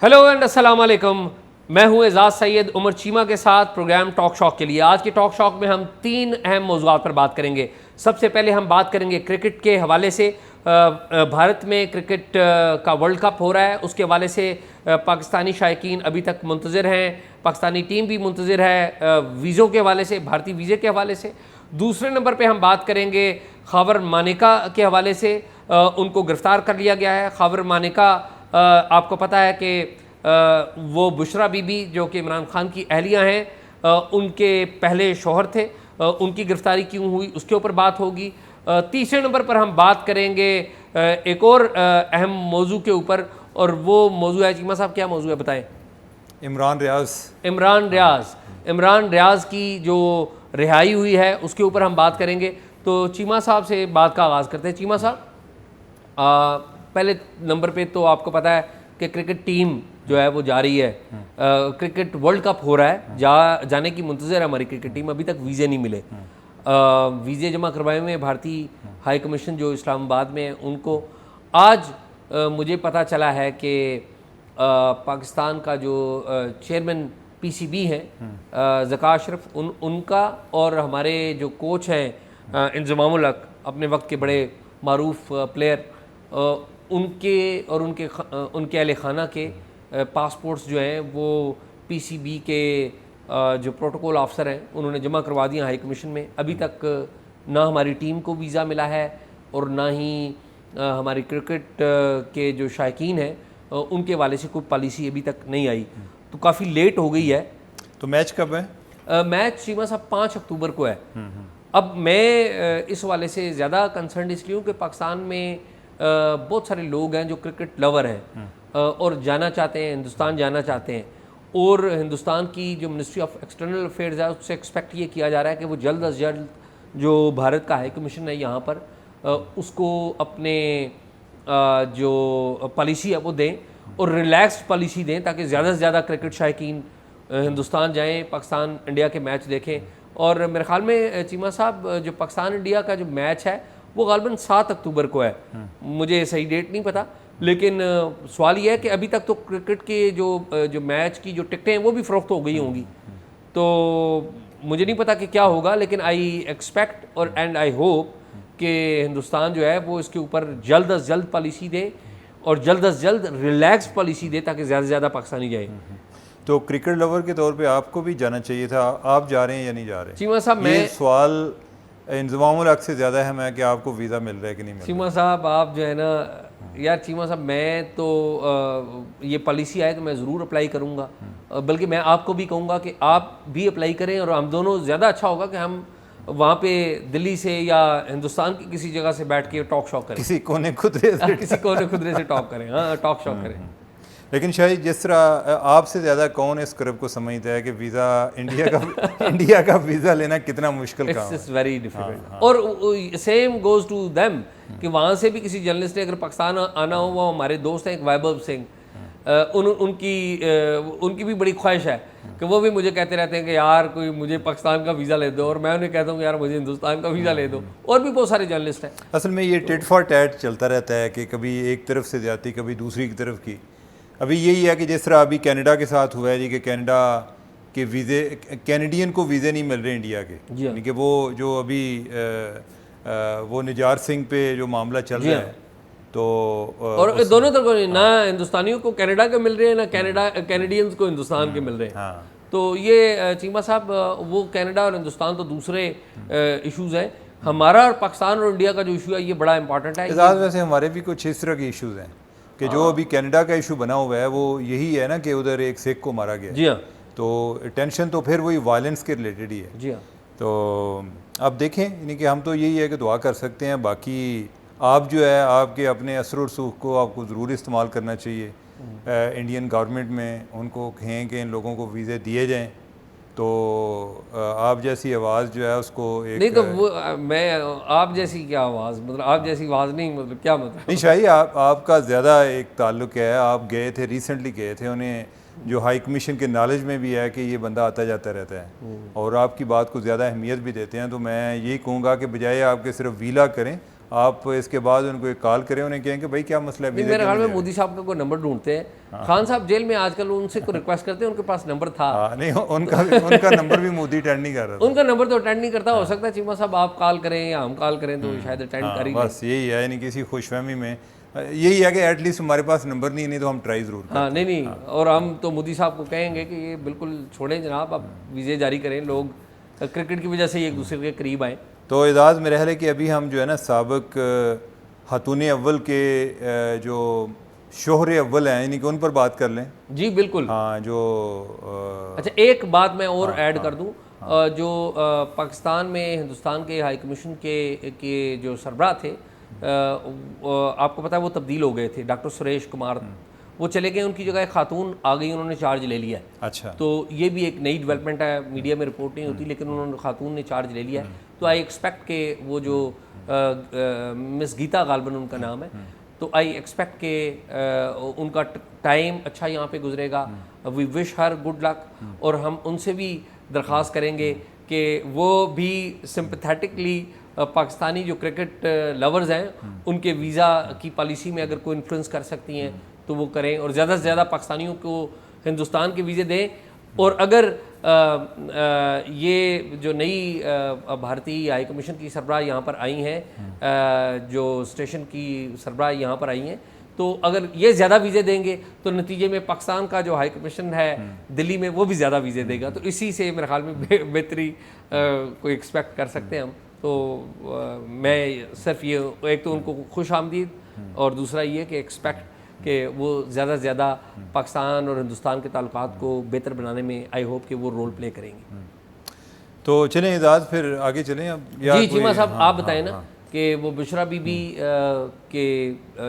Hello and अस्सलाम वालेकुम। मैं हूं एजाज सैयद उमर चीमा के साथ प्रोग्राम टॉक शॉक के लिए। आज के टॉक शॉक में हम तीन अहम मौज़ूआत पर बात करेंगे। सबसे पहले हम बात करेंगे क्रिकेट के हवाले से। भारत में क्रिकेट का वर्ल्ड कप हो रहा है, उसके हवाले से पाकिस्तानी शायकीन अभी तक मुंतज़िर हैं, पाकिस्तानी टीम भी मुंतज़िर है वीज़ों के हवाले से, भारतीय वीज़े के हवाले से। दूसरे नंबर पे हम बात करेंगे खावर मानेका के हवाले से। उनको गिरफ़्तार कर लिया गया है। खावर मानेका आपको पता है कि वो बुशरा बीबी जो कि इमरान खान की अहलिया हैं, उनके पहले शौहर थे। उनकी गिरफ़्तारी क्यों हुई उसके ऊपर बात होगी। तीसरे नंबर पर हम बात करेंगे एक और अहम मौजू के ऊपर, और वो मौजू है, चीमा साहब क्या मौजू है बताएं? इमरान रियाज की जो रिहाई हुई है उसके ऊपर हम बात करेंगे। तो चीमा साहब से बात का आगाज़ करते हैं। चीमा साहब, पहले नंबर पे तो आपको पता है कि क्रिकेट टीम जो है वो जा रही है। क्रिकेट वर्ल्ड कप हो रहा है, जाने की मुंतज़र है हमारी क्रिकेट टीम। अभी तक वीज़े नहीं मिले। वीज़े जमा करवाए हुए भारतीय हाई कमीशन जो इस्लामाबाद में है उनको। आज मुझे पता चला है कि पाकिस्तान का जो चेयरमैन पीसीबी हैं ज़का अशरफ, उनका और हमारे जो कोच हैं इंज़मामुल हक, अपने वक्त के बड़े मारूफ प्लेयर, उनके और उनके अहले खाना के पासपोर्ट्स जो हैं वो पीसीबी के जो प्रोटोकॉल ऑफिसर हैं उन्होंने जमा करवा दिया हाई कमीशन में। अभी तक ना हमारी टीम को वीज़ा मिला है और ना ही हमारी क्रिकेट के जो शायकीन हैं उनके वाले से कोई पॉलिसी अभी तक नहीं आई। तो काफ़ी लेट हो गई है। तो मैच कब है? मैच सीमा साहब 5 अक्टूबर को है। अब मैं इस वाले से ज़्यादा कंसर्न इसलिए हूँ कि पाकिस्तान में बहुत सारे लोग हैं जो क्रिकेट लवर हैं और जाना चाहते हैं, हिंदुस्तान जाना चाहते हैं। और हिंदुस्तान की जो मिनिस्ट्री ऑफ एक्सटर्नल अफेयर्स है उससे एक्सपेक्ट ये किया जा रहा है कि वो जल्द अज जल्द जो भारत का हाई कमीशन है यहाँ पर उसको अपने जो पॉलिसी है वो दें और रिलैक्स्ड पॉलिसी दें, ताकि ज़्यादा से ज़्यादा क्रिकेट शायकीन हिंदुस्तान जाएँ, पाकिस्तान इंडिया के मैच देखें। और मेरे ख्याल में चीमा साहब जो पाकिस्तान इंडिया का जो मैच है वो गालबन 7 अक्टूबर को है। मुझे सही डेट नहीं पता, लेकिन सवाल ये है कि अभी तक तो क्रिकेट के जो मैच की जो टिकटें हैं वो भी फ़रोख्त हो गई होंगी। तो मुझे नहीं पता कि क्या होगा, लेकिन आई एक्सपेक्ट और एंड आई होप कि हिंदुस्तान जो है वो इसके ऊपर जल्द अज जल्द पॉलिसी दे और जल्द अज जल्द रिलैक्स पॉलिसी दे, ताकि ज़्यादा से ज़्यादा पाकिस्तानी जाए। तो क्रिकेट लवर के तौर पे आपको भी जाना चाहिए था। आप जा रहे हैं या नहीं जा रहे? चीमा साहब, ये सवाल इंज़मामुल हक से ज़्यादा है मैं कि आपको वीज़ा मिल रहा है कि नहीं मिल रहा। चीमा साहब आप जो है ना यार, चीमा साहब मैं तो ये पॉलिसी आए तो मैं ज़रूर अप्लाई करूँगा। बल्कि मैं आपको भी कहूँगा कि आप भी अप्लाई करें और हम दोनों ज़्यादा अच्छा होगा कि हम वहाँ पे दिल्ली से या हिंदुस्तान की किसी जगह से बैठ के टॉक शॉक करें, किसी कोने खुदरे से किसी कोने खुदरे से टॉक करें, हाँ टॉक शॉक करें। लेकिन शायद जिस तरह आपसे ज़्यादा कौन इस करब को समझता है कि वीज़ा इंडिया का वीज़ा लेना कितना मुश्किल काम है। It's very difficult. और सेम गोज़ टू देम कि वहाँ से भी किसी जर्नलिस्ट ने अगर पाकिस्तान आना हो, वो हमारे दोस्त हैं एक वैभव सिंह, उनकी भी बड़ी ख्वाहिश है कि वो भी मुझे कहते रहते हैं कि यार कोई मुझे पाकिस्तान का वीज़ा ले दो, और मैं उन्हें कहता हूँ यार मुझे हिंदुस्तान का वीज़ा ले दो। और भी बहुत सारे जर्नलिस्ट हैं। असल में ये टिट फॉर टैट चलता रहता है कि कभी एक तरफ से जाती कभी दूसरी की तरफ की। अभी यही है कि जिस तरह अभी कनाडा के साथ हुआ है जी, कि कनाडा के वीज़े, कैनेडियन को वीज़े नहीं मिल रहे इंडिया के, यानी कि वो जो अभी वो निजार सिंह पे जो मामला चल रहा है, तो और दोनों तरफ ना हिंदुस्तानियों को कनाडा के मिल रहे हैं ना कैनेडियंस को हिंदुस्तान के मिल रहे हैं। तो ये चीमा साहब वो कनाडा और हिंदुस्तान तो दूसरे इश्यूज़ हैं। हमारा और पाकिस्तान और इंडिया का जो इशू है ये बड़ा इंपॉर्टेंट है। वैसे हमारे भी कुछ इस तरह के इश्यूज़ हैं कि जो अभी कनाडा का इशू बना हुआ है वो यही है ना कि उधर एक सिख को मारा गया। जी हाँ। तो टेंशन तो फिर वही वायलेंस के रिलेटेड ही है। जी हाँ। तो अब देखें, यानी कि हम तो यही है कि दुआ कर सकते हैं। बाकी आप जो है आपके अपने असर और सूख को आपको ज़रूर इस्तेमाल करना चाहिए। इंडियन गवर्नमेंट में उनको कहें कि इन लोगों को वीज़े दिए जाएँ। तो आप जैसी आवाज़ जो है उसको एक नहीं, तो वो मैं आप जैसी क्या आवाज़, मतलब आप जैसी आवाज़ नहीं, मतलब क्या मतलब? नहीं शाही, आपका ज़्यादा एक ताल्लुक़ है। आप गए थे, रिसेंटली गए थे, उन्हें जो हाई कमीशन के नॉलेज में भी है कि ये बंदा आता जाता रहता है और आपकी बात को ज़्यादा अहमियत भी देते हैं। तो मैं यही कहूँगा कि बजाय आपके सिर्फ वीला करें, आप इसके बाद उनको एक कॉल करें, उन्हें कहें कि भाई क्या मसला है। नहीं, मेरे ख्याल में मोदी साहब का कोई नंबर ढूंढते हैं। खान साहब जेल में आजकल उनसे कोई रिक्वेस्ट करते हैं, उनके पास नंबर था। नहीं, उनका नंबर भी मोदी अटेंड नहीं कर रहा था। उनका नंबर तो अटेंड नहीं करता। हो सकता है चीमा साहब आप कॉल करें या हम कॉल करें तो शायद अटेंड कर ही लें। बस यही है, यानी किसी खुशफहमी में यही है कि एटलीस्ट हमारे पास नंबर नहीं तो हम ट्राई ज़रूर करें। हाँ, नहीं, और हम तो मोदी साहब को कहेंगे कि ये बिल्कुल छोड़ें जनाब, आप वीज़े जारी करें, लोग क्रिकेट की वजह से एक दूसरे के करीब आए। तो एजाज़ मेरा ख्याल है कि अभी हम जो है ना साबिक खातून अव्वल के जो शोहर अव्वल हैं, यानी कि उन पर बात कर लें। जी बिल्कुल। हाँ, जो अच्छा, एक बात मैं और ऐड कर दूं, जो पाकिस्तान में हिंदुस्तान के हाई कमीशन के जो सरबराह थे, आपको पता है वो तब्दील हो गए थे। डॉक्टर सुरेश कुमार वो चले गए, उनकी जगह एक खातून आ गई, उन्होंने चार्ज ले लिया। अच्छा, तो ये भी एक नई डेवलपमेंट है, मीडिया में रिपोर्ट नहीं होती, लेकिन उन्होंने खातून ने चार्ज ले लिया है। तो आई एक्सपेक्ट के वो जो मिस गीता गालबन उनका नाम है, तो आई एक्सपेक्ट के उनका टाइम अच्छा यहाँ पे गुजरेगा। We wish her good luck, और हम उनसे भी दरख्वास्त करेंगे कि वो भी सिंपैथेटिकली पाकिस्तानी जो क्रिकेट लवर्स हैं उनके वीज़ा की पॉलिसी में अगर कोई इन्फ्लुएंस कर सकती हैं तो वो करें, और ज़्यादा से ज़्यादा पाकिस्तानियों को हिंदुस्तान के वीज़े दें। और अगर ये जो नई भारतीय हाई कमीशन की सरबराह यहाँ पर आई हैं, जो स्टेशन की सरबराह यहाँ पर आई हैं, तो अगर ये ज़्यादा वीज़े देंगे तो नतीजे में पाकिस्तान का जो हाई कमीशन है दिल्ली में वो भी ज़्यादा वीज़े देगा। तो इसी से मेरे ख्याल में बेहतरी कोई एक्सपेक्ट कर सकते हैं हम। तो मैं सिर्फ ये, एक तो उनको खुश आमदीद, और दूसरा ये कि एक्सपेक्ट कि वो ज़्यादा से ज़्यादा पाकिस्तान और हिंदुस्तान के ताल्लुकात को बेहतर बनाने में आई होप कि वो रोल प्ले करेंगे। तो चलें एजाज़, फिर आगे चलें अब। जी चीमा साहब, आप बताएं ना कि वो बुशरा बीबी के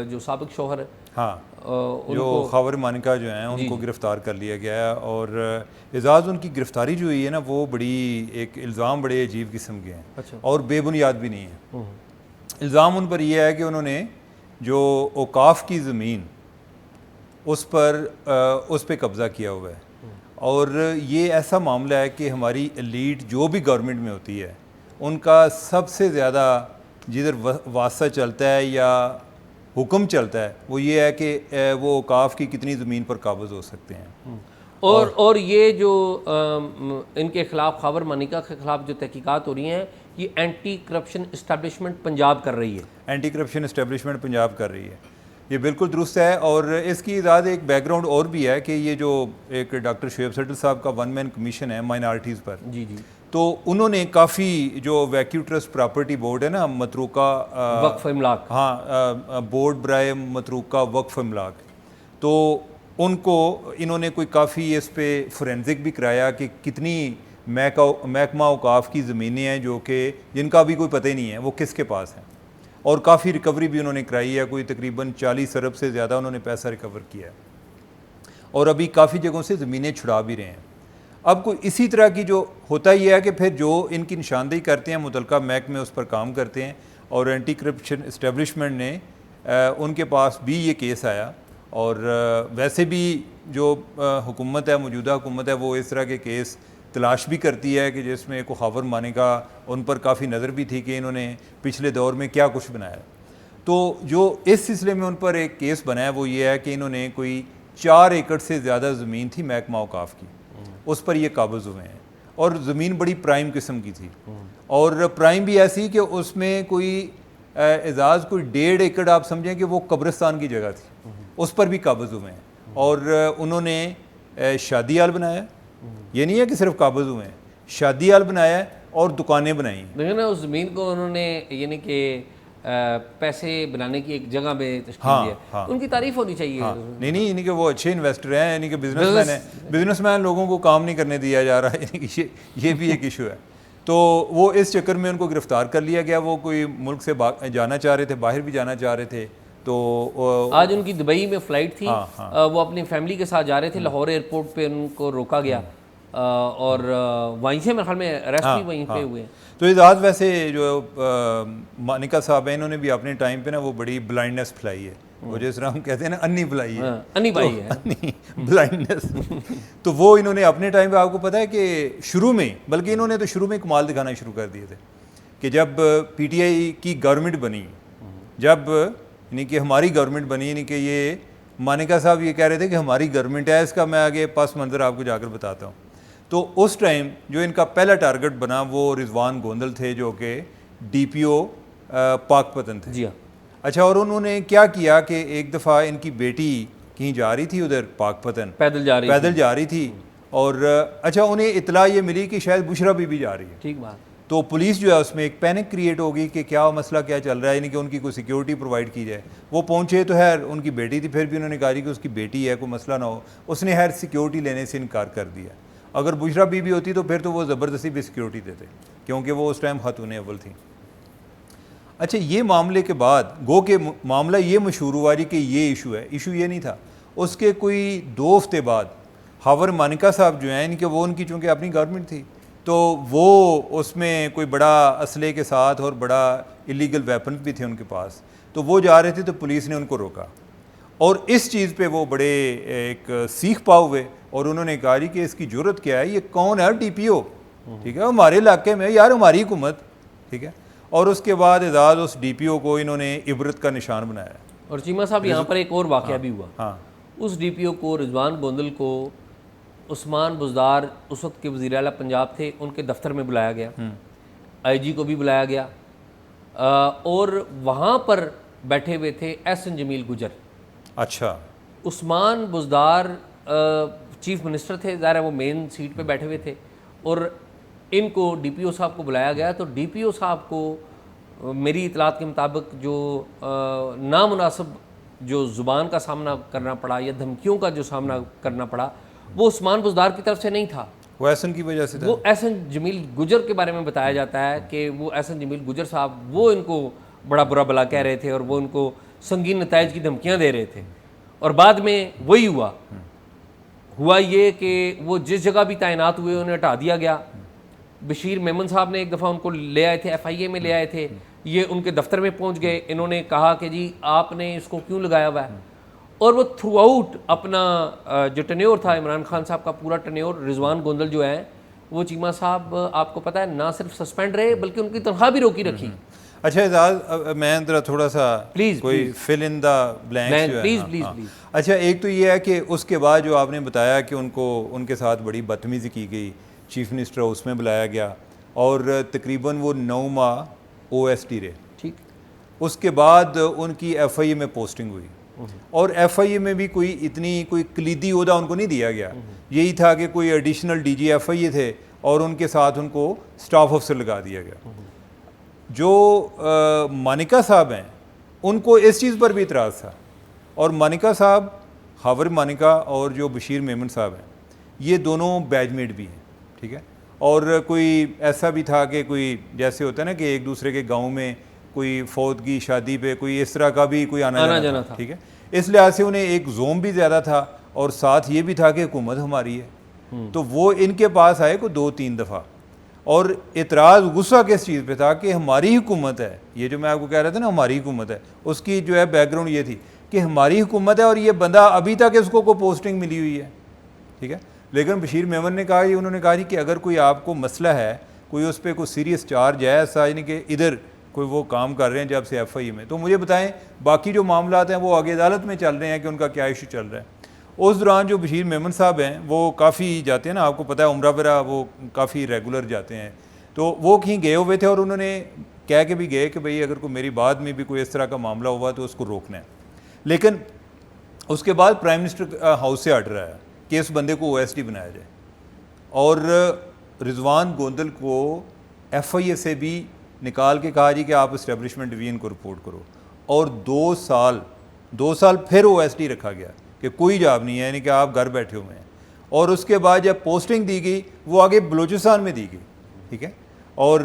जो साबिक शौहर, हाँ, जो खबर मानिका जो हैं उनको गिरफ़्तार कर लिया गया है। और एजाज़ उनकी गिरफ़्तारी जो हुई है ना, वो बड़ी एक इल्ज़ाम बड़े अजीब किस्म के हैं। अच्छा। और बेबुनियाद भी नहीं है। इल्ज़ाम उन पर यह है कि उन्होंने जो औकाफ की ज़मीन उस पर कब्ज़ा किया हुआ है। और ये ऐसा मामला है कि हमारी एलीट जो भी गवर्नमेंट में होती है, उनका सबसे ज़्यादा जिधर वास्ता चलता है या हुक्म चलता है वो ये है कि वो औकाफ की कितनी ज़मीन पर काबज़ हो सकते हैं। और ये जो इनके ख़िलाफ़ खबर मानिका के ख़िलाफ़ जो तहकीकात हो रही हैं, ये एंटी करप्शन इस्टेब्लिशमेंट पंजाब कर रही है। एंटी करप्शन इस्टेब्लिशमेंट पंजाब कर रही है, ये बिल्कुल दुरुस्त है। और इसकी इजाद एक बैकग्राउंड और भी है कि ये जो एक डॉक्टर शुएब सटल साहब का वन मैन कमीशन है माइनॉरिटीज़ पर, जी जी, तो उन्होंने काफ़ी जो वैक्यू ट्रस्ट प्रॉपर्टी बोर्ड है ना, मतरूका वक्फ इमलाक, हाँ, बोर्ड बराए मतरूका वक्फ इमलाक, तो उनको इन्होंने कोई काफ़ी इस पे फोरेंसिक भी कराया कि कितनी महकमा औकाफ की ज़मीनें हैं जो कि जिनका भी कोई पता ही नहीं है वो किसके पास है। और काफ़ी रिकवरी भी उन्होंने कराई है, कोई तकरीबन 40 अरब से ज़्यादा उन्होंने पैसा रिकवर किया है। और अभी काफ़ी जगहों से ज़मीनें छुड़ा भी रहे हैं। अब कोई इसी तरह की जो होता ही है कि फिर जो इनकी निशानदेही करते हैं मुतलका महकमे उस पर काम करते हैं। और एंटी करप्शन इस्टेब्लिशमेंट ने उनके पास भी ये केस आया। और वैसे भी जो हुकूमत है, मौजूदा हुकूमत है, वो इस तरह के केस तलाश भी करती है कि जिसमें को खबर मानेगा उन पर काफ़ी नज़र भी थी कि इन्होंने पिछले दौर में क्या कुछ बनाया। तो जो इस सिलसिले में उन पर एक केस बनाया वो ये है कि इन्होंने कोई 4 एकड़ से ज़्यादा ज़मीन थी महकमा औकाफ की, उस पर ये काबज़ हुए हैं। और ज़मीन बड़ी प्राइम किस्म की थी, और प्राइम भी ऐसी कि उसमें कोई एजाज़ कोई 1.5 एकड़ आप समझें कि वो कब्रिस्तान की जगह थी, उस पर भी काबज़ हुए हैं। और उन्होंने शादी हाल बनाया, ये नहीं है कि सिर्फ काबज़ हुए हैं, शादी हाल बनाया और दुकानें बनाई। देखिए ना, उस ज़मीन को उन्होंने यानी कि पैसे बनाने की एक जगह में तश्कील हाँ, दिया। हाँ, उनकी तारीफ होनी चाहिए। हाँ, नहीं, यानी कि वो अच्छे इन्वेस्टर हैं, यानी कि बिजनेसमैन हैं। बिजनेसमैन लोगों को काम नहीं करने दिया जा रहा है, यानी कि ये भी एक इशू है। तो वो इस चक्कर में उनको गिरफ्तार कर लिया गया। वो कोई मुल्क से जाना चाह रहे थे, बाहर भी जाना चाह रहे थे। तो आज उनकी दुबई में फ़्लाइट थी, वो अपनी फैमिली के साथ जा रहे थे, लाहौर एयरपोर्ट पे उनको रोका गया और वहीं से मेरे ख्याल में अरेस्ट भी वहीं पे हुए। तो एजाज़ वैसे जो मानिका साहब हैं, इन्होंने भी अपने टाइम पे ना वो बड़ी ब्लाइंडनेस फैलाई है, वो जिस तरह हम कहते हैं ना अन्नी भलाई है, अन्नी भाई है, अन्नी ब्लाइंडनेस। तो वो इन्होंने अपने टाइम पे, आपको पता है कि शुरू में, बल्कि इन्होंने तो शुरू में कमाल दिखाना शुरू कर दिए थे कि जब पीटीआई की गवर्नमेंट बनी जब यानी कि हमारी गवर्नमेंट बनी, यानी कि ये मानिका साहब ये कह रहे थे कि हमारी गवर्नमेंट है, इसका मैं आगे पास मंजर आपको जाकर बताता हूँ। तो उस टाइम जो इनका पहला टारगेट बना वो रिजवान गोंदल थे, जो कि DPO पाकपतन थे। जी हाँ। अच्छा, और उन्होंने क्या किया कि एक दफ़ा इनकी बेटी कहीं जा रही थी उधर पाकपतन, पैदल जा रही थी और अच्छा उन्हें इतला ये मिली कि शायद बुशरा बीबी जा रही है। ठीक बात। तो पुलिस जो है उसमें एक पैनिक क्रिएट होगी कि क्या मसला क्या चल रहा है, यानी कि उनकी कोई सिक्योरिटी प्रोवाइड की जाए। वो पहुंचे तो है उनकी बेटी थी, फिर भी उन्होंने कहा कि उसकी बेटी है, कोई मसला ना हो। उसने खैर सिक्योरिटी लेने से इनकार कर दिया। अगर बुशरा बीबी होती तो फिर तो वो ज़बरदस्ती भी सिक्योरिटी देते, क्योंकि वो उस टाइम खातून अव्वल थी। अच्छा, ये मामले के बाद गो के मामला ये मशहूर हुआ जी कि ये इशू है। इशू ये नहीं था। उसके कोई 2 हफ्ते बाद हावर मानिका साहब जो हैं, इनके वो उनकी चूँकि अपनी गवर्नमेंट थी, तो वो उसमें कोई बड़ा असले के साथ और बड़ा इलीगल वेपन भी थे उनके पास, तो वो जा रहे थे, तो पुलिस ने उनको रोका और इस चीज़ पे वो बड़े एक सीख पाओ हुए और उन्होंने कहा जी कि इसकी ज़रूरत क्या है, ये कौन है DPO, ठीक है, हमारे इलाके में यार, हमारी हुकूमत, ठीक है। और उसके बाद एजाज उस DPO को इन्होंने इबरत का निशान बनाया। और चीमा साहब यहाँ पर एक और वाक़या भी हुआ। हाँ, उस DPO को, रिजवान गोंदल को, उस्मान बुज़दार उस वक्त के वज़ीर आला पंजाब थे, उनके दफ्तर में बुलाया गया, IG को भी बुलाया गया और वहाँ पर बैठे हुए थे एहसन जमील गुजर। अच्छा, उस्मान बुज़दार चीफ मिनिस्टर थे, ज़ाहिर है वो मेन सीट पे बैठे हुए थे और इनको DPO साहब को बुलाया गया। तो DPO साहब को मेरी इतलात के मुताबिक जो नामुनासिब जो ज़ुबान का सामना करना पड़ा या धमकियों का जो सामना करना पड़ा, वो उस्मान बुज़दार की तरफ से नहीं था, वो एहसन की वजह से था। वो एहसन जमील गुजर के बारे में बताया जाता है कि वो एहसन जमील गुजर साहब वो इनको बड़ा बुरा भला कह रहे थे और वो उनको संगीन नताइज की धमकियाँ दे रहे थे। और बाद में वही हुआ ये कि वो जिस जगह भी तैनात हुए उन्हें हटा दिया गया। बशीर मेमन साहब ने एक दफ़ा उनको ले आए थे, FIA में ले आए थे, ये उनके दफ्तर में पहुंच गए, इन्होंने कहा कि जी आपने इसको क्यों लगाया हुआ है। और वो थ्रू आउट अपना जो टन्योर था इमरान खान साहब का पूरा टन्योर, रिजवान गोंदल जो है वो चीमा साहब आपको पता है ना सिर्फ सस्पेंड रहे बल्कि उनकी तनख्वाह भी रोकी रखी। अच्छा एजाज, मैं जरा थोड़ा सा प्लीज़ कोई fill in the blanks please. अच्छा, एक तो ये है कि उसके बाद जो आपने बताया कि उनको उनके साथ बड़ी बदतमीज़ी की गई, चीफ मिनिस्टर उसमें बुलाया गया और तकरीबन वो 9 माह OST रहे। ठीक। उसके बाद उनकी FIA में पोस्टिंग हुई और FIA में भी कोई इतनी कोई कलीदी ओहदा उनको नहीं दिया गया। यही था कि कोई एडिशनल DG FIA थे और उनके साथ उनको स्टाफ ऑफिसर लगा दिया गया। जो मानिका साहब हैं उनको इस चीज़ पर भी इतराज़ था और मानिका साहब, हावर मानिका और जो बशीर मेमन साहब हैं, ये दोनों बैचमेट भी हैं, ठीक है। और कोई ऐसा भी था कि कोई जैसे होता है ना कि एक दूसरे के गांव में कोई फौत की शादी पे कोई इस तरह का भी कोई आना जाना था, ठीक है। इस लिहाज से उन्हें एक जोम भी ज़्यादा था और साथ ये भी था कि हुकूमत हमारी है। तो वो इनके पास आए को 2-3 दफ़ा और इतराज़ गुस्सा किस चीज़ पे था कि हमारी हुकूमत है, ये जो मैं आपको कह रहा था ना हमारी हुकूमत है, उसकी जो है बैकग्राउंड ये थी कि हमारी हुकूमत है और ये बंदा अभी तक इसको कोई पोस्टिंग मिली हुई है, ठीक है। लेकिन बशीर मेमन ने कहा, उन्होंने कहा कि अगर कोई आपको मसला है, कोई उस पर कोई सीरियस चार्ज है ऐसा, यानी कि इधर कोई वो काम कर रहे हैं जब से FIA में, तो मुझे बताएं बाकी जो मामला हैं वो आगे अदालत में चल रहे हैं कि उनका क्या इशू चल रहा है। उस दौरान जो बशीर मेमन साहब हैं वो काफ़ी जाते हैं ना, आपको पता है उम्रा वरा वो काफ़ी रेगुलर जाते हैं, तो वो कहीं गए हुए थे और उन्होंने कह के भी गए कि भाई अगर कोई मेरी बाद में भी कोई इस तरह का मामला हुआ तो उसको रोकना है। लेकिन उसके बाद प्राइम मिनिस्टर हाउस से आर्डर आया कि इस बंदे को OST बनाया जाए और रिजवान गोंदल को FIA से भी निकाल के कहा जी कि आप इस्टेब्लिशमेंट डिवीजन को रिपोर्ट करो और 2 साल फिर OST रखा गया कि कोई जॉब नहीं है, यानी कि आप घर बैठे हुए हैं। और उसके बाद जब पोस्टिंग दी गई वो आगे बलूचिस्तान में दी गई, ठीक है। और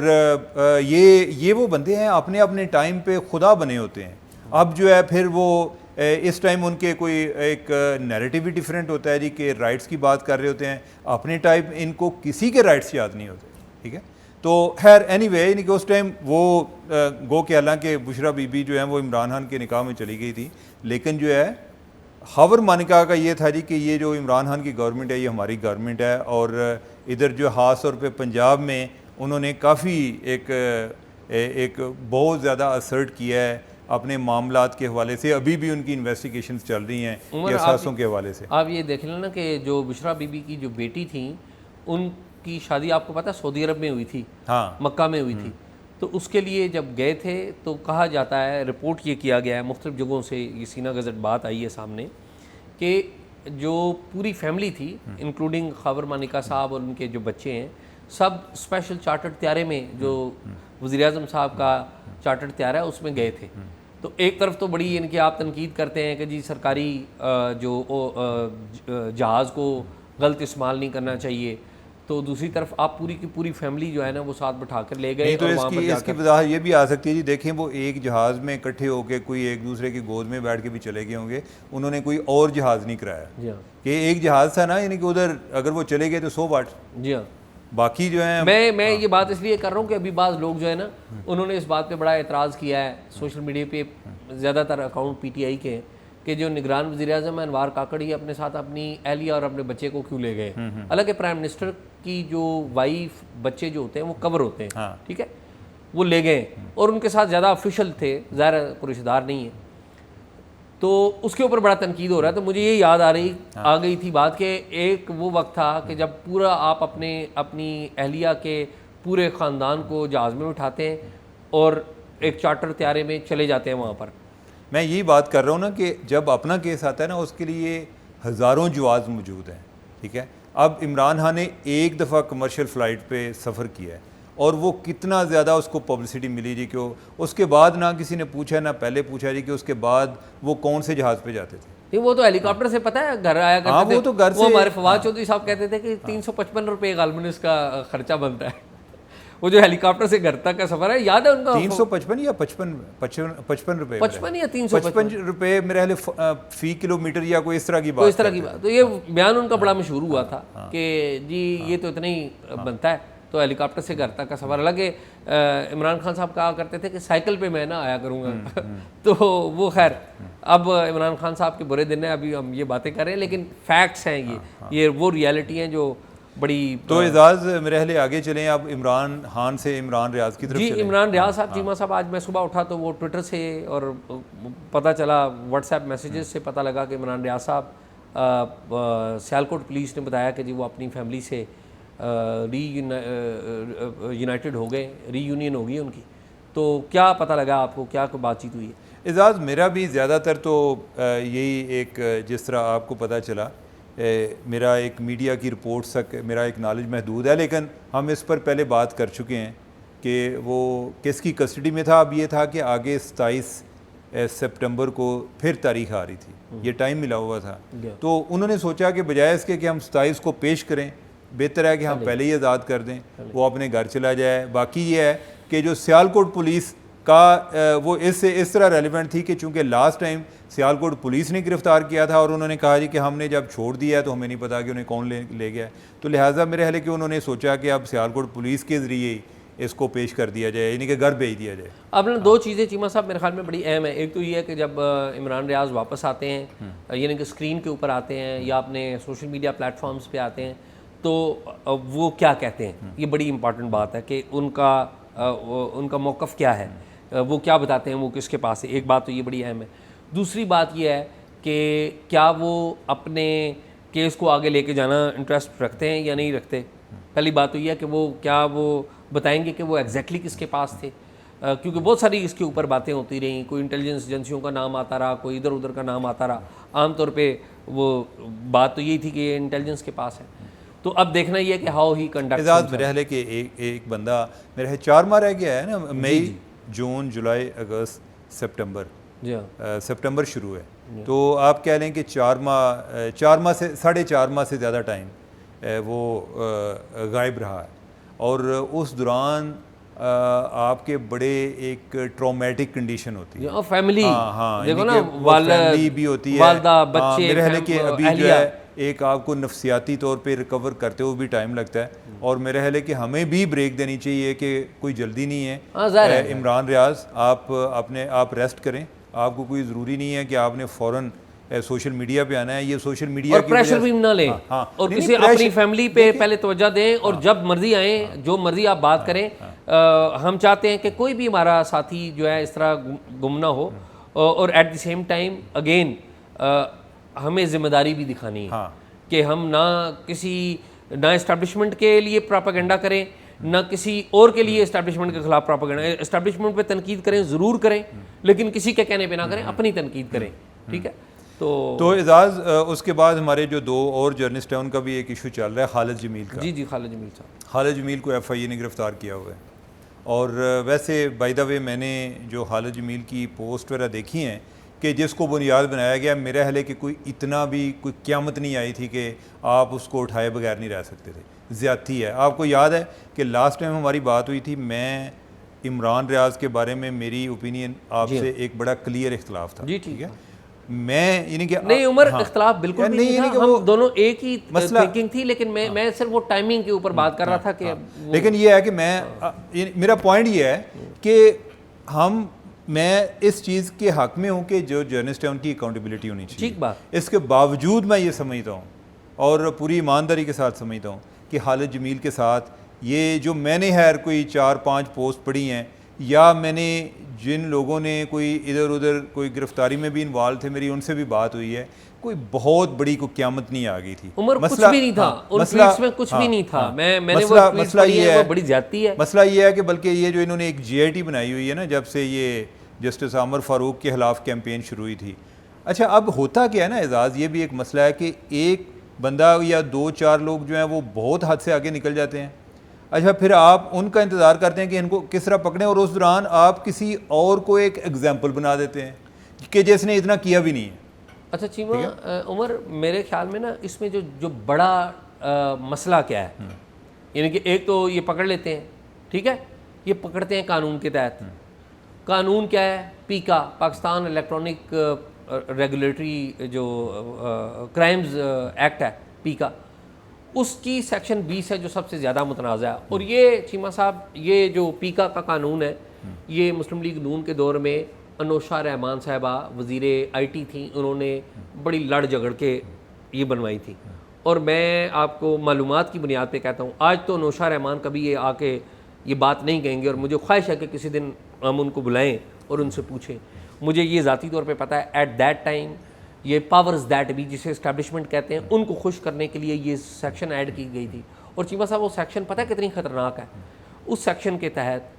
ये वो बंदे हैं अपने अपने टाइम पे खुदा बने होते हैं। अब जो है फिर वो इस टाइम उनके कोई एक नैरेटिव भी डिफरेंट होता है जी कि राइट्स की बात कर रहे होते हैं, अपने टाइम इनको किसी के राइट्स याद नहीं होते, ठीक है। तो खैर एनीवे, यानी कि उस टाइम वो गो के हालांकि बुशरा बीबी जो है वो इमरान खान के निकाह में चली गई थी, लेकिन जो है हावर मानिका का ये था जी कि ये जो इमरान खान की गवर्नमेंट है ये हमारी गवर्नमेंट है। और इधर जो ख़ास तौर पे पंजाब में उन्होंने काफ़ी एक बहुत ज़्यादा असर्ट किया है अपने मामलात के हवाले से अभी भी उनकी इन्वेस्टिगेशंस चल रही हैं या असासों के हवाले से। आप ये देख लेना कि जो बुशरा बीबी की जो बेटी थी उनकी शादी आपको पता है सऊदी अरब में हुई थी, हाँ, मक्का में हुई थी। तो उसके लिए जब गए थे तो कहा जाता है, रिपोर्ट ये किया गया है मुख्तलिफ जगहों से, ये सीना गज़ट बात आई है सामने कि जो पूरी फैमिली थी इंक्लूडिंग खबर मानिका साहब और उनके जो बच्चे हैं सब स्पेशल चार्टर्ड त्यारे में, जो वज़ीर-ए-आज़म साहब का चार्टर्ड त्यारा है उसमें गए थे। तो एक तरफ तो बड़ी इनकी आप तनकीद करते हैं कि जी सरकारी जहाज़ को गलत इस्तेमाल नहीं करना चाहिए, तो दूसरी तरफ आप पूरी की पूरी फैमिली जो है ना वो साथ बैठा कर ले गए। नहीं तो और वहाँ पर इसकी वजह ये भी आ सकती है जी, देखें वो एक जहाज़ में इकट्ठे होकर कोई एक दूसरे की गोद में बैठ के भी चले गए होंगे, उन्होंने कोई और जहाज़ नहीं कराया। जी हाँ, कि एक जहाज़ था ना, यानी कि उधर अगर वो चले गए तो 100 वाट, जी हाँ। बाकी जो है मैं ये बात इसलिए कर रहा हूँ कि अभी बाज़ लोग जो है ना उन्होंने इस बात पे बड़ा एतराज़ किया है सोशल मीडिया पे, ज़्यादातर अकाउंट पीटीआई के हैं, कि जो निगरान वज़ीर-ए-आज़म है अनवार काकड़ ही अपने साथ अपनी एहलिया और अपने बच्चे को क्यों ले गए। हालांकि प्राइम मिनिस्टर की जो वाइफ बच्चे जो होते हैं वो कवर होते हैं, ठीक है, वो ले गए और उनके साथ ज़्यादा ऑफिशियल थे, ज़ाहिर कोई रिश्तेदार नहीं है, तो उसके ऊपर बड़ा तनकीद हो रहा है। तो मुझे ये याद आ गई थी बात कि एक वो वक्त था कि जब पूरा आप अपनी अहलिया के पूरे ख़ानदान को जहाज़ में उठाते हैं और एक चार्टर त्यारे में चले जाते हैं वहाँ पर। मैं यही बात कर रहा हूँ ना कि जब अपना केस आता है ना उसके लिए हज़ारों जवाज़ मौजूद हैं, ठीक है। अब इमरान खान ने एक दफ़ा कमर्शियल फ़्लाइट पे सफ़र किया है और वो कितना ज़्यादा उसको पब्लिसिटी मिली जी, कि उसके बाद ना किसी ने पूछा ना पहले पूछा जी कि उसके बाद वो कौन से जहाज़ पे जाते थे। नहीं, वो तो हेलीकॉप्टर से पता है घर आया करते थे। वो तो घर से, हमारे फवाद चौधरी साहब कहते थे कि 355 रुपये गालमन इसका खर्चा बनता है। वो जो हेलीकॉप्टर से घर तक का सफर है, याद है उनका 355 या 55 रुपये, 55 या 355 रुपये मेरे ख्याल फी किलोमीटर या कोई इस तरह की बात, तो इस तरह की बात। तो ये बयान उनका बड़ा मशहूर हुआ था कि जी ये तो इतना ही बनता है, तो हेलीकॉप्टर से घर तक का सफ़र। हालांकि इमरान खान साहब कहा करते थे कि साइकिल पे मैं ना आया करूँगा तो वो खैर अब इमरान खान साहब के बुरे दिन हैं, अभी हम ये बातें कर रहे हैं, लेकिन फैक्ट्स हैं ये वो रियलिटी हैं जो बड़ी। तो एजाज मेरे ख्याल आगे चलें, अब इमरान खान से इमरान रियाज की तरफ जी। चलें। इमरान रियाज साहब, चीमा साहब, आज मैं सुबह उठा तो वो ट्विटर से और पता चला, व्हाट्सएप मैसेजेस से पता लगा कि इमरान रियाज साहब सियालकोट पुलिस ने बताया कि जी वो अपनी फैमिली से यूनाइटेड हो गए, रीयूनियन हो गई उनकी। तो क्या पता लगा आपको, क्या कोई बातचीत हुई है? एजाज मेरा भी ज़्यादातर तो यही एक, जिस तरह आपको पता चला, मेरा एक मीडिया की रिपोर्ट तक मेरा एक नॉलेज महदूद है, लेकिन हम इस पर पहले बात कर चुके हैं कि वो किसकी कस्टडी में था। अब ये था कि आगे 27 सितंबर को फिर तारीख आ रही थी, ये टाइम मिला हुआ था, तो उन्होंने सोचा कि बजाय इसके कि हम 27 को पेश करें, बेहतर है कि हम पहले ही आज़ाद कर दें, वो अपने घर चला जाए। बाकी ये है कि जो सियालकोट पुलिस का वो इस तरह रेलिवेंट थी कि चूँकि लास्ट टाइम सियालकोट पुलिस ने गिरफ़्तार किया था और उन्होंने कहा जी कि हमने जब छोड़ दिया है तो हमें नहीं पता कि उन्हें कौन ले गया, तो लिहाजा मेरे ख्याल है कि उन्होंने सोचा कि अब सियालकोट पुलिस के ज़रिए इसको पेश कर दिया जाए, यानी कि घर भेज दिया जाए। अब ना दो चीज़ें चीमा साहब मेरे ख्याल में बड़ी अहम है। एक तो ये है कि जब इमरान रियाज वापस आते हैं, यानी कि स्क्रीन के ऊपर आते हैं या अपने सोशल मीडिया प्लेटफॉर्म्स पे आते हैं, तो वो क्या कहते हैं, ये बड़ी इंपॉर्टेंट बात है कि उनका मौक़िफ़ क्या है, वो क्या बताते हैं, वो किसके पास है। एक बात तो ये बड़ी अहम है। दूसरी बात ये है कि क्या वो अपने केस को आगे लेके जाना इंटरेस्ट रखते हैं या नहीं रखते। पहली बात तो ये है कि वो बताएंगे कि वो एग्जैक्टली किसके पास थे, क्योंकि बहुत सारी इसके ऊपर बातें होती रहीं, कोई इंटेलिजेंस एजेंसियों का नाम आता रहा, कोई इधर उधर का नाम आता रहा। आमतौर पे वो बात तो यही थी कि ये इंटेलिजेंस के पास है। तो अब देखना ये है कि हाउ ही कंडक्ट। मेरे ख्याल है कि एक बंदा मेरे ख्याल 4 माह रह गया है ना, मई जून जुलाई अगस्त सितंबर, जी हाँ, सितंबर शुरू है, तो आप कह लें कि 4 माह से 4.5 माह से ज़्यादा टाइम वो गायब रहा है। और उस दौरान आपके बड़े एक ट्रॉमेटिक कंडीशन होती है, फैमिली, हाँ, देखो ना, फैमिली भी होती है, वालदा, बच्चे, मेरे ख्याल है कि अभी जो है एक आपको नफ्सियाती तौर पे रिकवर करते हुए भी टाइम लगता है, और मेरा ख्याल है कि हमें भी ब्रेक देनी चाहिए कि कोई जल्दी नहीं है। इमरान रियाज आप रेस्ट करें, आपको कोई ज़रूरी नहीं है कि आपने फ़ौरन सोशल मीडिया पे आना है। ये सोशल मीडिया और प्रेशर भी ना लें, और किसी अपनी फैमिली पे पहले तवज्जो दें, और जब मर्जी आए, जो मर्जी आप बात करें, हम चाहते हैं कि कोई भी हमारा साथी जो है इस तरह गुम ना हो, और at the same time again हमें जिम्मेदारी भी दिखानी है हाँ। कि हम ना इस्टेब्लिशमेंट के लिए प्रोपेगेंडा करें, ना किसी और के लिए इस्टेब्लिशमेंट के खिलाफ प्रोपेगेंडा। इस्टेब्लिशमेंट पे तनकीद करें, ज़रूर करें, लेकिन किसी के कहने पे ना करें, अपनी तनकीद करें, ठीक है। तो एजाज, उसके बाद हमारे जो दो और जर्नलिस्ट हैं उनका भी एक इशू चल रहा है, खालिद जमील का। जी जी, खालिद जमील साहब। खालिद जमील को FIA ने गिरफ़्तार किया हुआ है। और वैसे बाय द वे मैंने जो खालिद जमील की पोस्ट वगैरह देखी हैं कि जिसको बुनियाद बनाया गया, मेरा ख्याल है कि कोई इतना भी कोई क़यामत नहीं आई थी कि आप उसको उठाए बगैर नहीं रह सकते थे। ज़्यादती है। आपको याद है कि लास्ट टाइम हमारी बात हुई थी, मैं इमरान रियाज के बारे में मेरी ओपिनियन आपसे एक बड़ा क्लियर इख्तलाफ था। जी ठीक है। मैं यानी कि नहीं उमर, इख्तलाफ बिल्कुल भी नहीं था, कि हम दोनों एक ही मसला थिंकिंग थी, लेकिन मैं सिर्फ वो टाइमिंग के ऊपर बात कर रहा था कि लेकिन ये है कि मेरा पॉइंट ये है कि मैं इस चीज़ के हक में हूँ कि जो जर्नलिस्ट है उनकी अकाउंटेबिलिटी होनी चाहिए। ठीक बात। इसके बावजूद मैं ये समझता हूँ और पूरी ईमानदारी के साथ समझता हूँ कि खालिद जमील के साथ ये जो मैंने कोई 4-5 पोस्ट पढ़ी हैं, या मैंने जिन लोगों ने कोई इधर उधर कोई गिरफ्तारी में भी इन्वॉल्व थे, मेरी उनसे भी बात हुई है, कोई बहुत बड़ी कोई क़यामत नहीं आ गई थी। उमर कुछ भी नहीं था, उन ट्वीट्स में कुछ भी नहीं था। मैंने वो ट्वीट्स पढ़ी है, वो बड़ी ज्यादती है। मसला ये है कि बल्कि ये जो इन्होंने एक GIT बनाई हुई है ना, जब से ये जस्टिस आमर फारूक के खिलाफ कैंपेन शुरू हुई थी। अच्छा, अब होता क्या है ना एजाज़, ये भी एक मसला है कि एक बंदा या 2-4 लोग जो हैं वो बहुत हद से आगे निकल जाते हैं। अच्छा, फिर आप उनका इंतज़ार करते हैं कि इनको किस तरह पकड़ें, और उस दौरान आप किसी और को एक एग्जाम्पल बना देते हैं कि जिसने इतना किया भी नहीं है। अच्छा चीमा, उमर मेरे ख्याल में ना इसमें जो बड़ा मसला क्या है, यानी कि एक तो ये पकड़ लेते हैं, ठीक है, ये पकड़ते हैं कानून के तहत। कानून क्या है? पीका, पाकिस्तान इलेक्ट्रॉनिक रेगुलेटरी जो क्राइम्स एक्ट है, पीका, उसकी सेक्शन 20 है जो सबसे ज़्यादा मुतनाज़ा है। और ये चीमा साहब, ये जो पीका का कानून है, ये मुस्लिम लीग नून के दौर में अनोशा रहमान साहिबा वज़ीर IT थी, उन्होंने बड़ी लड़ झगड़ के ये बनवाई थी। और मैं आपको मालूमात की बुनियाद पे कहता हूँ, आज तो अनोशा रहमान कभी ये आके ये बात नहीं कहेंगे, और मुझे ख्वाहिश है कि किसी दिन हम उनको बुलाएं और उनसे पूछें। मुझे ये ज़ाती तौर पे पता है, एट दैट टाइम ये पावर्स दैट भी, जिसे इस्टेब्लिशमेंट कहते हैं, उनको खुश करने के लिए ये सेक्शन ऐड की गई थी। और चीमा साहब, वो सेक्शन पता है कितनी ख़तरनाक है? उस सेक्शन के तहत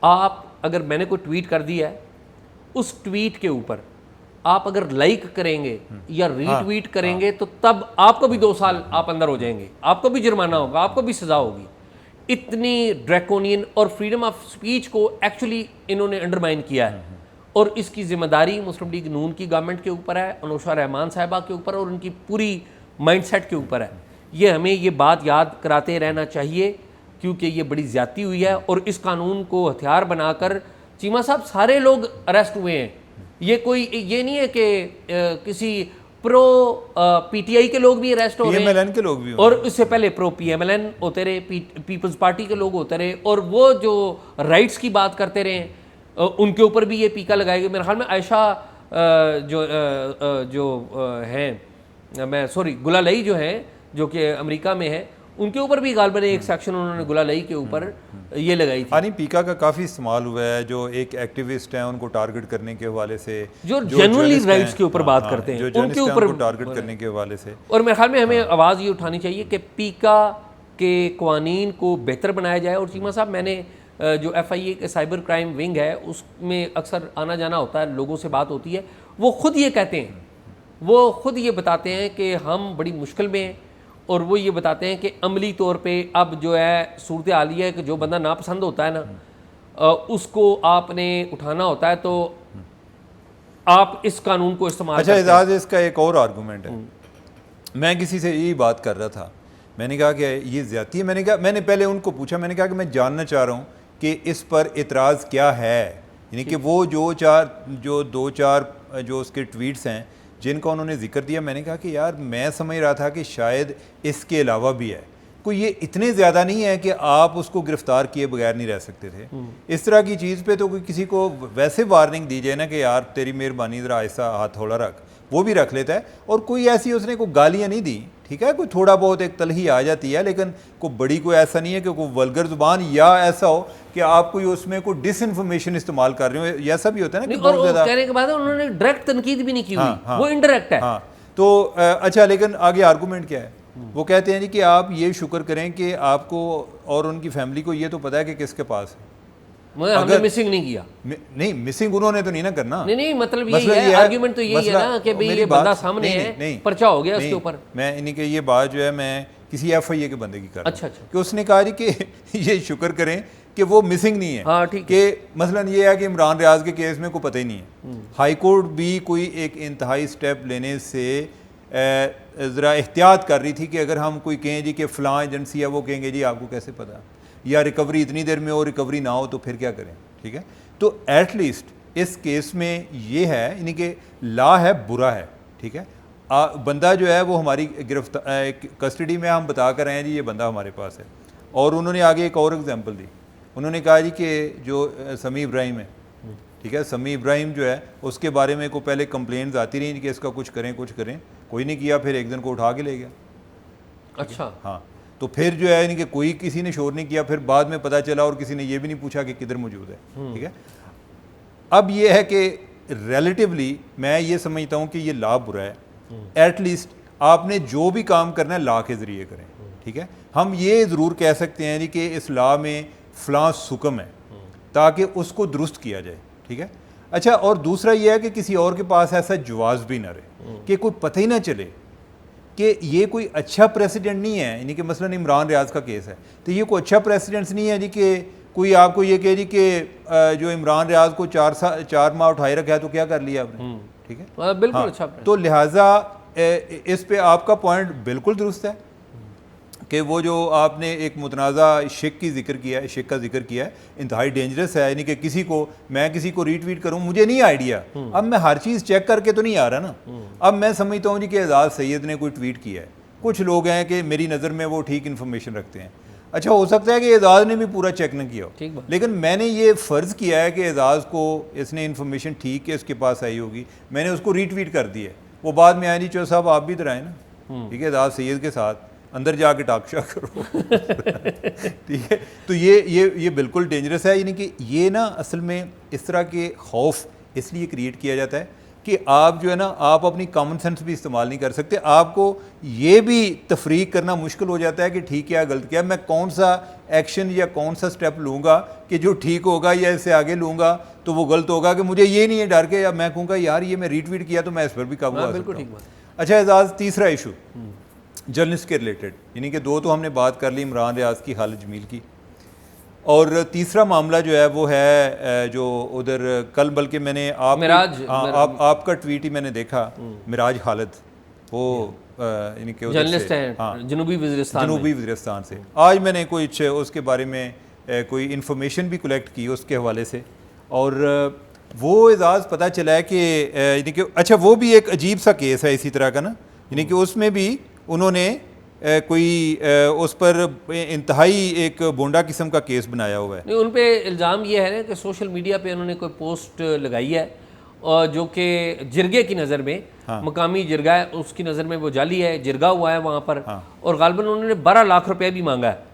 आप अगर मैंने कोई ट्वीट कर दिया है, उस ट्वीट के ऊपर आप अगर लाइक करेंगे या रीट्वीट करेंगे, तो तब आपको भी 2 साल आप अंदर हो जाएंगे, आपको भी जुर्माना होगा, आपको भी सज़ा होगी। इतनी ड्रैकोनियन और फ्रीडम ऑफ स्पीच को एक्चुअली इन्होंने अंडरमाइन किया है। और इसकी जिम्मेदारी मुस्लिम लीग नून की गवर्नमेंट के ऊपर है, अनोशा रहमान साहिबा के ऊपर और उनकी पूरी माइंडसेट के ऊपर है। ये हमें ये बात याद कराते रहना चाहिए, क्योंकि ये बड़ी ज़्यादती हुई है। और इस कानून को हथियार बनाकर चीमा साहब सारे लोग अरेस्ट हुए हैं। ये कोई ये नहीं है कि किसी प्रो PTI के लोग भी अरेस्ट हो रहे हैं, PMLN के लोग भी, और इससे पहले प्रो PMLN होते रहे, पीपल्स पार्टी के लोग होते रहे, और वो जो राइट्स की बात करते रहे उनके ऊपर भी ये पीका लगाएगा। मेरे ख्याल में आयशा हैं, मैं सॉरी गुलालई जो हैं, जो कि अमेरिका में है, उनके ऊपर भी गालबन एक सेक्शन उन्होंने गुलालई के ऊपर ये लगाई थी। यानी पीका का काफ़ी इस्तेमाल हुआ है, जो एक एक्टिविस्ट हैं उनको टारगेट करने के हवाले से, जो जेन्युइनली राइट्स के ऊपर बात करते हैं, उनके ऊपर टारगेट करने के हवाले से। और मेरे ख्याल में हमें आवाज़ ये उठानी चाहिए कि पीका के कवानीन को बेहतर बनाया जाए। और चीमा साहब, मैंने जो FIA के साइबर क्राइम विंग है, उसमें अक्सर आना जाना होता है, लोगों से बात होती है, वो खुद ये कहते हैं, वो खुद ये बताते हैं कि हम बड़ी मुश्किल में हैं। और वो ये बताते हैं कि अमली तौर पे अब जो है सूरत हाल ये है कि जो बंदा नापसंद होता है ना, उसको आपने उठाना होता है, तो आप इस कानून को इस्तेमाल अच्छा एजाज, इसका एक और आर्गूमेंट है। मैं किसी से यही बात कर रहा था, मैंने कहा कि ये ज़्यादती है। मैंने पहले उनको पूछा, मैंने कहा कि मैं जानना चाह रहा हूँ कि इस पर इतराज़ क्या है। यानी कि वो जो 2-4 जो उसके ट्वीट्स हैं जिनका उन्होंने जिक्र दिया, मैंने कहा कि यार मैं समझ रहा था कि शायद इसके अलावा भी है, कोई ये इतने ज़्यादा नहीं है कि आप उसको गिरफ्तार किए बगैर नहीं रह सकते थे। इस तरह की चीज़ पे तो कोई किसी को वैसे वार्निंग दी जाए ना कि यार तेरी मेहरबानी ज़रा ऐसा हाथ हौला रख, वो भी रख लेता है। और कोई ऐसी उसने कोई गालियाँ नहीं दी, ठीक है, कोई थोड़ा बहुत एक तलही आ जाती है, लेकिन कोई बड़ी कोई ऐसा नहीं है कि कोई वल्गर ज़ुबान या ऐसा हो कि आप कोई उसमें कोई डिसइंफॉर्मेशन इस्तेमाल कर रहे हो, या ऐसा भी होता है ना कि और बहुत ज़्यादा कहने के बाद उन्होंने डायरेक्ट तनकीद भी नहीं की हुई, हाँ, वो इनडायरेक्ट है। हाँ। तो अच्छा, लेकिन आगे आर्गूमेंट क्या है? वो कहते हैं जी कि आप ये शुक्र करें कि आपको और उनकी फैमिली को ये तो पता है कि किसके पास है। मगर हमने मिसिंग नहीं किया। नहीं, मिसिंग उन्होंने तो नहीं ना करना। नहीं, मतलब यही है, आर्गुमेंट तो यही है ना कि भाई ये बंदा सामने है, पर्चा हो गया उसके ऊपर। मैं इन्हीं के ये बात जो है मैं किसी एफआईए के बंदे की कर रहा हूं। अच्छा। कि उसने कहा जी कि ये शुक्र करें कि वो मिसिंग नहीं है। हाँ, ठीक कि मसलन ये है कि इमरान रियाज के केस में कोई पता ही नहीं है। हाई कोर्ट भी कोई एक इंतहाई स्टेप लेने से ज़रा एहतियात कर रही थी कि अगर हम कोई कहें जी कि फ़लाँ एजेंसी है, वो कहेंगे जी आपको कैसे पता, या रिकवरी इतनी देर में हो रिकवरी ना हो तो फिर क्या करें, ठीक है। तो एटलीस्ट इस केस में ये है यानी कि लॉ है बुरा है, ठीक है। बंदा जो है वो हमारी गिरफ्तार कस्टडी में हम बता कर रहे हैं जी ये बंदा हमारे पास है। और उन्होंने आगे एक और एग्जांपल दी, उन्होंने कहा जी कि जो समी इब्राहिम है, ठीक है, समी इब्राहिम जो है उसके बारे में को पहले कंप्लेंट्स आती रही कि इसका कुछ करें, कोई नहीं किया, फिर एक दिन को उठा के ले गया। अच्छा, हाँ, तो फिर जो है यानी कि कोई किसी ने शोर नहीं किया, फिर बाद में पता चला और किसी ने ये भी नहीं पूछा कि किधर मौजूद है, ठीक है। अब ये है कि रिलेटिवली मैं ये समझता हूँ कि ये लॉ बुरा है। एटलीस्ट आपने जो भी काम करना है लॉ के ज़रिए करें, ठीक है। हम ये ज़रूर कह सकते हैं कि इस लॉ में फ़लाँ सुकम है ताकि उसको दुरुस्त किया जाए, ठीक है। अच्छा, और दूसरा ये है कि किसी और के पास ऐसा जवाज़ भी ना रहे कि कोई पता ही ना चले कि ये कोई अच्छा प्रेसिडेंट नहीं है। यानी कि मसलन इमरान रियाज का केस है तो ये कोई अच्छा प्रेसिडेंट नहीं है जी कि कोई आपको ये कहे जी कि जो इमरान रियाज को 4 माह उठाए रखा है तो क्या कर लिया आपने, ठीक है। बिल्कुल अच्छा। तो लिहाजा इस पे आपका पॉइंट बिल्कुल दुरुस्त है कि वो जो आपने एक मुतनाज़ा शिक की जिक्र किया है, शिक का जिक्र किया है, इंतहाई डेंजरस है। यानी कि मैं किसी को रीट्वीट करूं, मुझे नहीं आइडिया, अब मैं हर चीज़ चेक करके तो नहीं आ रहा ना। अब मैं समझता हूं जी कि एजाज सैयद ने कोई ट्वीट किया है, कुछ लोग हैं कि मेरी नज़र में वो ठीक इन्फॉर्मेशन रखते हैं। अच्छा, हो सकता है कि एजाज ने भी पूरा चेक न किया हो, लेकिन मैंने ये फ़र्ज़ किया है कि एजाज को इसने इन्फॉर्मेशन ठीक है इसके पास आई होगी, मैंने उसको रीट्वीट कर दिया। वो बाद में आया नहीं, चो साहब आप भी इधर आए ना, ठीक है, एजाज सैयद के साथ अंदर जाके टाकशा करो ठीक है। तो ये बिल्कुल डेंजरस है। यानी कि ये ना असल में इस तरह के खौफ इसलिए क्रिएट किया जाता है कि आप जो है ना, आप अपनी कॉमन सेंस भी इस्तेमाल नहीं कर सकते। आपको ये भी तफरीक करना मुश्किल हो जाता है कि ठीक क्या गलत क्या, मैं कौन सा एक्शन या कौन सा स्टेप लूँगा कि जो ठीक होगा या इससे आगे लूँगा तो वो गलत होगा। कि मुझे ये नहीं है डर के, या मैं कहूँगा यार ये मैं रीट्वीट किया तो मैं इस पर भी काबू आ सकता हूँ। अच्छा एजाज, तीसरा इशू जर्नलिस्ट के रिलेटेड, यानी कि दो तो हमने बात कर ली इमरान रियाज की, खालिद जमील की, और तीसरा मामला जो है वो है जो उधर कल बल्कि मैंने आपका ट्वीट ही मैंने देखा, मिराज खालिद, वो यानी कि जर्नलिस्ट हैं जनूबी वज़ीरिस्तान से। आज मैंने कुछ उसके बारे में कोई इन्फॉर्मेशन भी कलेक्ट की उसके हवाले से, और वो एजाज़ पता चला है कि यानी कि अच्छा वो भी एक अजीब सा केस है इसी तरह का ना, यानी कि उसमें भी उन्होंने कोई उस पर इंतहाई एक बोंडा किस्म का केस बनाया हुआ है। नहीं, उन पे इल्ज़ाम ये है ना कि सोशल मीडिया पे उन्होंने कोई पोस्ट लगाई है और जो कि जिरगे की नज़र में, मकामी जिरगा है उसकी नज़र में वो जाली है, जिरगा हुआ है वहाँ पर, और गालिबन उन्होंने 12 लाख रुपये भी मांगा है।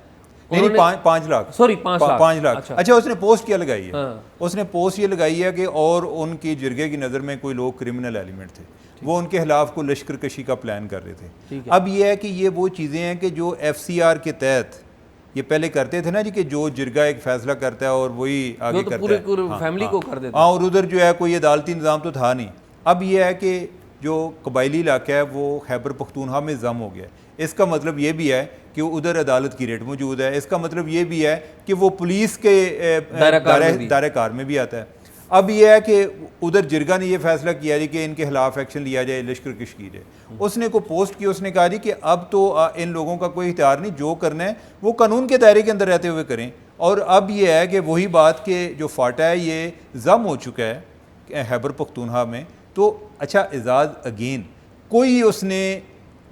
नहीं, 5 लाख, सॉरी 5 लाख। अच्छा, उसने पोस्ट क्या लगाई है? उसने पोस्ट ये लगाई है कि और उनकी जिरगे की नज़र में कोई लोग क्रिमिनल एलिमेंट थे, वो उनके खिलाफ को लश्कर कशी का प्लान कर रहे थे। अब ये है कि ये वो चीज़ें हैं कि जो FCR के तहत ये पहले करते थे ना जी, कि जो जिरगा एक फैसला करता है और वही आगे करता है, पूरी फैमिली को कर देता है। और उधर जो है कोई अदालती निज़ाम तो था नहीं। अब ये है कि जो कबायली इलाका है वो खैबर पख्तूनख्वा में जम हो गया। इसका मतलब ये भी है कि उधर अदालत की रेट मौजूद है। इसका मतलब ये भी है कि वो पुलिस के दायरे कार में भी आता है। अब यह है कि उधर जिरगा ने यह फैसला किया जी कि इनके खिलाफ एक्शन लिया जाए, लश्कर कश की जाए। उसने को पोस्ट की, उसने कहा जी कि अब तो इन लोगों का कोई इख्तियार नहीं, जो करना है वो कानून के दायरे के अंदर रहते हुए करें। और अब यह है कि वही बात के जो फाटा है ये जम हो चुका है खैबर पख्तूनख्वा में। तो अच्छा एजाज अगेन उसने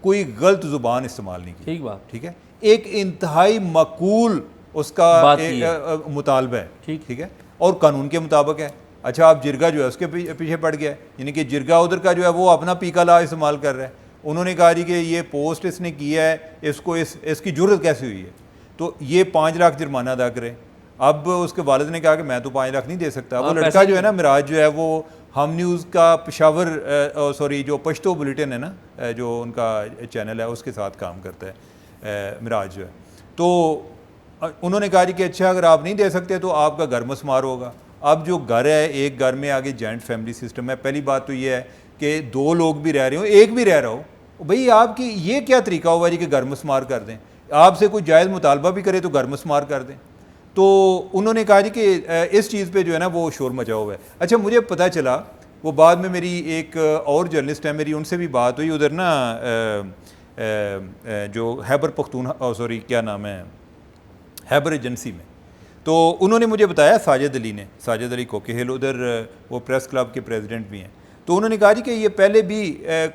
कोई गलत ज़ुबान इस्तेमाल नहीं की, ठीक बात, ठीक है। एक इंतहाई मकूल उसका बात एक मुतालबा है, ठीक है, और कानून के मुताबिक है। अच्छा, आप जिरगा जो है उसके पीछे पड़ गया, यानी कि जिरगा उधर का जो है वो अपना पीका ला इस्तेमाल कर रहा है। उन्होंने कहा जी कि ये पोस्ट इसने किया है, इसको इसकी जुर्रत कैसे हुई है, तो ये 5 लाख जुर्माना अदा करे। अब उसके वालिद ने कहा कि मैं तो 5 लाख नहीं दे सकता। वो लड़का जो है ना मिराज जो है वो हम न्यूज़ का पेशावर सॉरी जो पश्तो बुलेटिन है ना, जो उनका चैनल है उसके साथ काम करता है मिराज जो है। तो उन्होंने कहा जी कि अच्छा अगर आप नहीं दे सकते तो आपका घर मसमार होगा। अब जो घर है, एक घर में आगे जॉइंट फैमिली सिस्टम है। पहली बात तो ये है कि 2 लोग भी रह रहे हो, एक भी रह रहा हो, भाई आपकी ये क्या तरीका होगा जी कि घर मसमार कर दें, आपसे कोई जायज़ मुतालबा भी करे तो घर मसमार कर दें। तो उन्होंने कहा जी कि इस चीज़ पे जो है ना वो शोर मचा हुआ है। अच्छा, मुझे पता चला, वो बाद में मेरी एक और जर्नलिस्ट है, मेरी उनसे भी बात हुई उधर ना जो हैबर पख्तूनख्वा सॉरी क्या नाम है, हैबर एजेंसी में। तो उन्होंने मुझे बताया, साजिद अली कोकेहिल उधर वो प्रेस क्लब के प्रेसिडेंट भी हैं। तो उन्होंने कहा जी कि ये पहले भी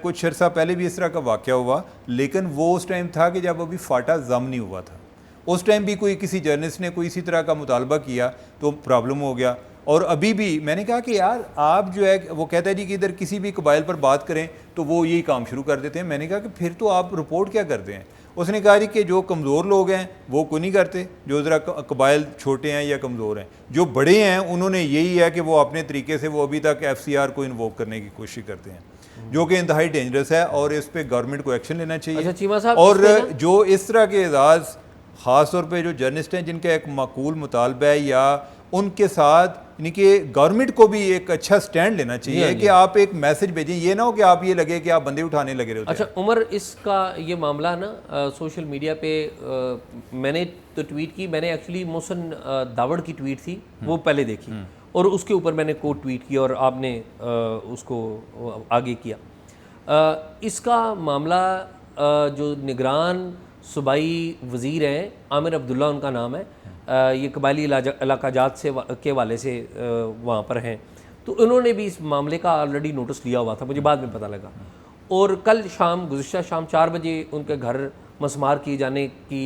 कुछ अर्सा पहले भी इस तरह का वाक़या हुआ, लेकिन वो उस टाइम था कि जब अभी फाटा जम नहीं हुआ था। उस टाइम भी कोई किसी जर्नलिस्ट ने कोई इसी तरह का मुतालबा किया तो प्रॉब्लम हो गया। और अभी भी मैंने कहा कि यार आप जो है, वो कहता है जी कि इधर किसी भी कबाइल पर बात करें तो वो यही काम शुरू कर देते हैं। मैंने कहा कि फिर तो आप रिपोर्ट क्या करते हैं। उसने कहा जी कि जो कमज़ोर लोग हैं वो कोई नहीं करते, जो ज़रा कबाइल छोटे हैं या कमज़ोर हैं। जो बड़े हैं उन्होंने यही है कि वो अपने तरीके से वो अभी तक FCR को इन्वोक करने की कोशिश करते हैं, जो कि इंतहाई डेंजरस है और इस पर गवर्नमेंट को एक्शन लेना चाहिए। अच्छा चीमा साहब, और जो इस तरह के एजाज़ ख़ास तौर पे जो जर्नलिस्ट हैं जिनका एक माकूल मुतालबा है, या उनके साथ यानी कि गवर्नमेंट को भी एक अच्छा स्टैंड लेना चाहिए कि आप एक मैसेज भेजें, ये ना हो कि आप ये लगे कि आप बंदे उठाने लगे रहे। अच्छा उमर, इसका ये मामला ना सोशल मीडिया पे मैंने तो ट्वीट की, मैंने एक्चुअली मोहसिन दावड़ की ट्वीट थी वो पहले देखी और उसके ऊपर मैंने कोट ट्वीट किया और आपने उसको आगे किया। इसका मामला जो निगरान सूबाई वज़ीर हैं आमिर अब्दुल्ला उनका नाम है, ये कबायली इलाका जात से के वाले से वहाँ पर हैं। तो उन्होंने भी इस मामले का ऑलरेडी नोटिस लिया हुआ था, मुझे बाद में पता लगा। और कल शाम गुज़िश्ता शाम 4 बजे उनके घर मसमार किए जाने की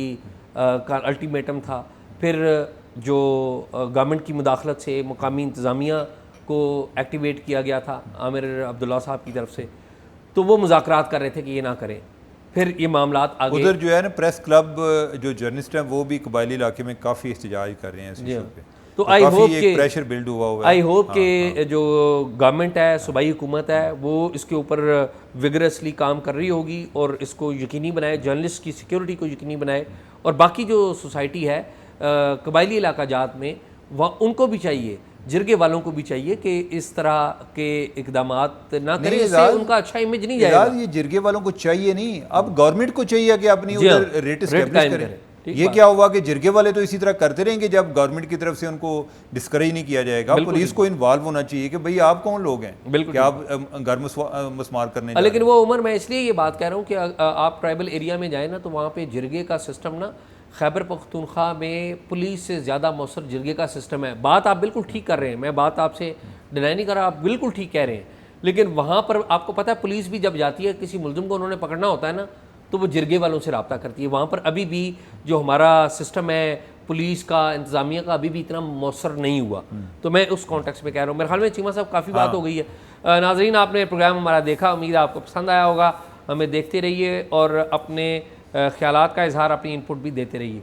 का अल्टीमेटम था। फिर जो गवर्नमेंट की मुदाखलत से मुकामी इंतज़ामिया को एक्टिवेट किया गया था आमिर अब्दुल्ला साहब की तरफ से, तो वो मुज़ाकरात कर रहे थे कि ये ना करें। फिर ये मामलात आगे उधर जो है ना प्रेस क्लब जो जर्नलिस्ट हैं वो भी कबायली इलाके में काफ़ी एहतजाज कर रहे हैं इस इशू पे। तो आई होप के प्रेशर बिल्ड हुआ है। आई होप के जो गवर्नमेंट है, सूबाई हुकूमत है, वो इसके ऊपर विगरसली काम कर रही होगी और इसको यकीनी बनाए, जर्नलिस्ट की सिक्योरिटी को यकीनी बनाए। और बाकी जो सोसाइटी है कबायली इलाका जात में, वह उनको भी चाहिए, जिरगे वालों को भी चाहिए कि इस तरह के इकदामात ना करें, इससे उनका अच्छा इमेज नहीं जाएगा। ये जिरगे वालों को चाहिए नहीं, अब गवर्नमेंट को चाहिए कि अपनी उधर रेट एस्टेब्लिश करें। ये क्या हुआ कि जिरगे वाले तो इसी तरह करते रहेंगे जब गवर्नमेंट की तरफ से उनको डिस्करेज नहीं किया जाएगा। पुलिस को इन्वॉल्व होना चाहिए कि भाई आप कौन लोग हैं, बिल्कुल आप घर मसमार करने। लेकिन वो उमर, मैं इसलिए ये बात कह रहा हूँ कि आप ट्राइबल एरिया में जाए ना तो वहाँ पे जिरगे का सिस्टम ना, खैबर पख्तूनख्वा में पुलिस से ज़्यादा मौसर जिरगे का सिस्टम है। बात आप बिल्कुल ठीक कर रहे हैं, मैं बात आपसे डिनाई नहीं कर रहा, आप बिल्कुल ठीक कह रहे हैं। लेकिन वहाँ पर आपको पता है पुलिस भी जब जाती है किसी मुलजिम को उन्होंने पकड़ना होता है ना, तो वो जिरगे वालों से रब्ता करती है। वहाँ पर अभी भी जो हमारा सिस्टम है पुलिस का, इंतज़ामिया का, अभी भी इतना मौसर नहीं हुआ। तो मैं उस कॉन्टेक्स्ट में कह रहा हूँ। मेरे ख्याल में चीमा साहब काफ़ी बात हो गई है। नाज़रीन, आपने प्रोग्राम हमारा देखा, उम्मीद है आपको पसंद आया होगा। हमें देखते रहिए और अपने ख्यालात का इजहार, अपनी इनपुट भी देते रहिए।